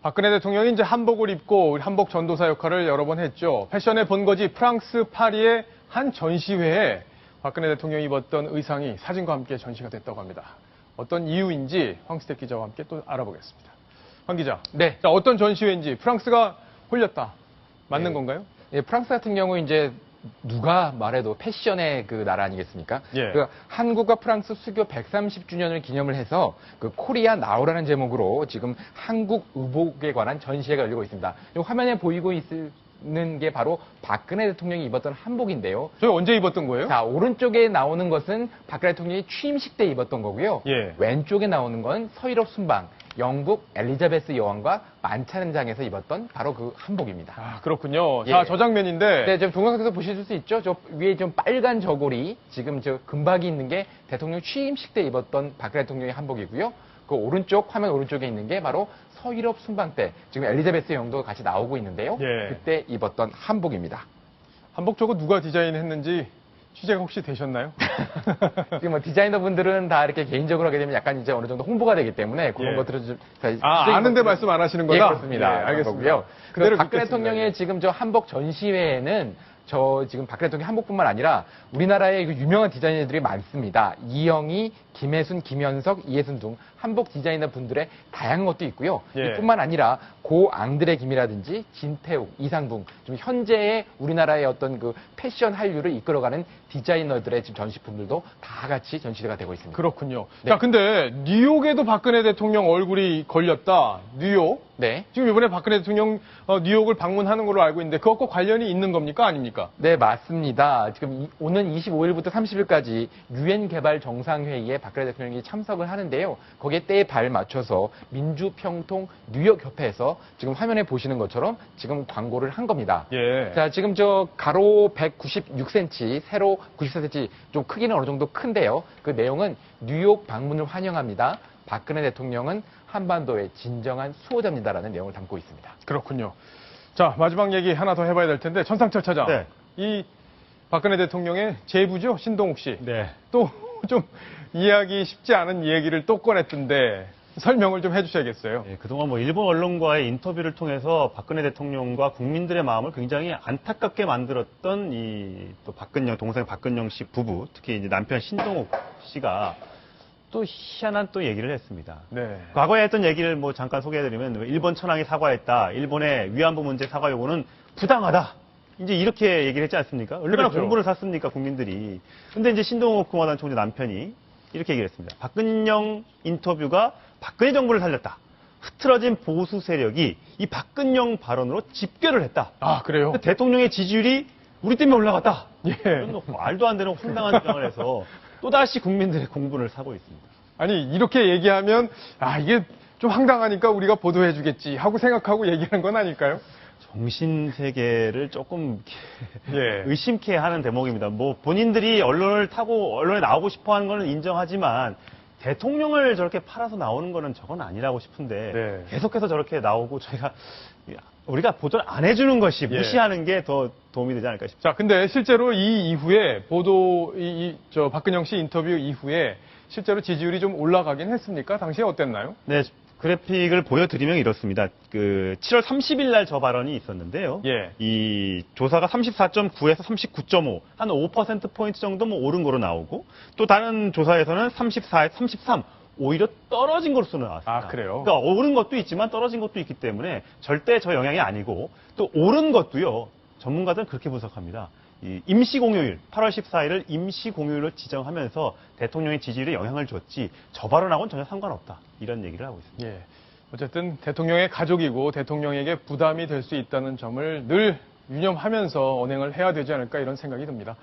박근혜 대통령이 이제 한복을 입고 한복 전도사 역할을 여러 번 했죠. 패션의 본거지 프랑스 파리의 한 전시회에 박근혜 대통령이 입었던 의상이 사진과 함께 전시가 됐다고 합니다. 어떤 이유인지 황스택 기자와 함께 또 알아보겠습니다. 황 기자. 네. 자, 어떤 전시회인지 프랑스가 홀렸다. 맞는 네. 건가요? 예, 프랑스 같은 경우 이제 누가 말해도 패션의 그 나라 아니겠습니까? 예. 그 한국과 프랑스 수교 130주년을 기념을 해서 그 코리아 나우라는 제목으로 지금 한국 의복에 관한 전시회가 열리고 있습니다. 화면에 보이고 있는 게 바로 박근혜 대통령이 입었던 한복인데요. 저희 언제 입었던 거예요? 자, 오른쪽에 나오는 것은 박근혜 대통령이 취임식 때 입었던 거고요. 예. 왼쪽에 나오는 건 서유럽 순방, 영국 엘리자베스 여왕과 만찬장에서 입었던 바로 그 한복입니다. 아, 그렇군요. 예. 자, 저 장면인데. 네, 지금 동영상에서 보실 수 있죠? 저 위에 좀 빨간 저고리, 지금 저 금박이 있는 게 대통령 취임식 때 입었던 박근혜 대통령의 한복이고요. 그 오른쪽, 화면 오른쪽에 있는 게 바로 서유럽 순방 때, 지금 엘리자베스 여왕도 같이 나오고 있는데요. 예. 그때 입었던 한복입니다. 한복 저거 누가 디자인했는지 취재가 혹시 되셨나요? 지금 뭐 디자이너분들은 다 이렇게 개인적으로 하게 되면 약간 이제 어느 정도 홍보가 되기 때문에 그런 예. 것들은 좀. 아는데 말씀 안 하시는 거다? 예, 그렇습니다. 예, 알겠습니다. 거고요. 그대로 박근혜 믿겠습니다. 대통령의 예. 지금 저 한복 전시회에는 저 지금 박근혜 대통령 한복뿐만 아니라 우리나라의 그 유명한 디자이너들이 많습니다. 이영희, 김혜순, 김현석, 이혜순 등 한복 디자이너 분들의 다양한 것도 있고요. 예. 이뿐만 아니라 고 앙드레 김이라든지 진태욱, 이상붕, 좀 현재의 우리나라의 어떤 그 패션 한류를 이끌어가는 디자이너들의 지금 전시품들도 다 같이 전시가 되고 있습니다. 그렇군요. 네. 자, 근데 뉴욕에도 박근혜 대통령 얼굴이 걸렸다. 뉴욕? 네. 지금 이번에 박근혜 대통령 뉴욕을 방문하는 걸로 알고 있는데 그것과 관련이 있는 겁니까? 아닙니까? 네, 맞습니다. 지금 오는 25일부터 30일까지 유엔 개발 정상회의에 박근혜 대통령이 참석을 하는데요. 거기에 때에 발 맞춰서 민주평통 뉴욕 협회에서 지금 화면에 보시는 것처럼 지금 광고를 한 겁니다. 예. 자, 지금 저 가로 196cm, 세로 94cm, 좀 크기는 어느 정도 큰데요. 그 내용은 뉴욕 방문을 환영합니다. 박근혜 대통령은 한반도의 진정한 수호자입니다라는 내용을 담고 있습니다. 그렇군요. 자, 마지막 얘기 하나 더 해봐야 될 텐데 천상철 차장. 네. 이 박근혜 대통령의 제부죠? 신동욱 씨. 네. 또 좀 이해하기 쉽지 않은 얘기를 또 꺼냈던데 설명을 좀 해주셔야겠어요. 예, 그동안 뭐 일본 언론과의 인터뷰를 통해서 박근혜 대통령과 국민들의 마음을 굉장히 안타깝게 만들었던 이 또 동생 박근영 씨 부부, 특히 이제 남편 신동욱 씨가 또 희한한 또 얘기를 했습니다. 네. 과거에 했던 얘기를 뭐 잠깐 소개해드리면 일본 천황이 사과했다. 일본의 위안부 문제 사과 요구는 부당하다. 이제 이렇게 얘기를 했지 않습니까? 얼마나 그렇죠. 공부를 샀습니까, 국민들이. 근데 이제 신동욱 공화당 총재 남편이 이렇게 얘기를 했습니다. 박근영 인터뷰가 박근혜 정부를 살렸다. 흐트러진 보수 세력이 이 박근영 발언으로 집결을 했다. 아, 그래요? 대통령의 지지율이 우리 때문에 올라갔다. 예. 이런 말도 안 되는 황당한 주장을 해서 또다시 국민들의 공분을 사고 있습니다. 아니, 이렇게 얘기하면, 이게 좀 황당하니까 우리가 보도해주겠지 하고 생각하고 얘기하는 건 아닐까요? 정신세계를 조금 예. 의심케 하는 대목입니다. 뭐 본인들이 언론을 타고 언론에 나오고 싶어 하는 거는 인정하지만 대통령을 저렇게 팔아서 나오는 거는 저건 아니라고 싶은데 네. 계속해서 저렇게 나오고 우리가 보도를 안 해주는 것이 예. 무시하는 게 더 도움이 되지 않을까 싶습니다. 자, 근데 실제로 이 이후에 박근영 씨 인터뷰 이후에 실제로 지지율이 좀 올라가긴 했습니까? 당시에 어땠나요? 네, 그래픽을 보여드리면 이렇습니다. 그 7월 30일 날 저 발언이 있었는데요. 예. 이 조사가 34.9에서 39.5, 한 5%포인트 정도 뭐 오른 거로 나오고, 또 다른 조사에서는 34에서 33, 오히려 떨어진 것으로 나왔습니다. 아, 그래요? 그러니까 오른 것도 있지만 떨어진 것도 있기 때문에 절대 저 영향이 아니고, 또 오른 것도요, 전문가들은 그렇게 분석합니다. 이 임시 공휴일, 8월 14일을 임시 공휴일로 지정하면서 대통령의 지지율에 영향을 줬지 저 발언하고는 전혀 상관없다. 이런 얘기를 하고 있습니다. 예. 어쨌든 대통령의 가족이고 대통령에게 부담이 될 수 있다는 점을 늘 유념하면서 언행을 해야 되지 않을까 이런 생각이 듭니다.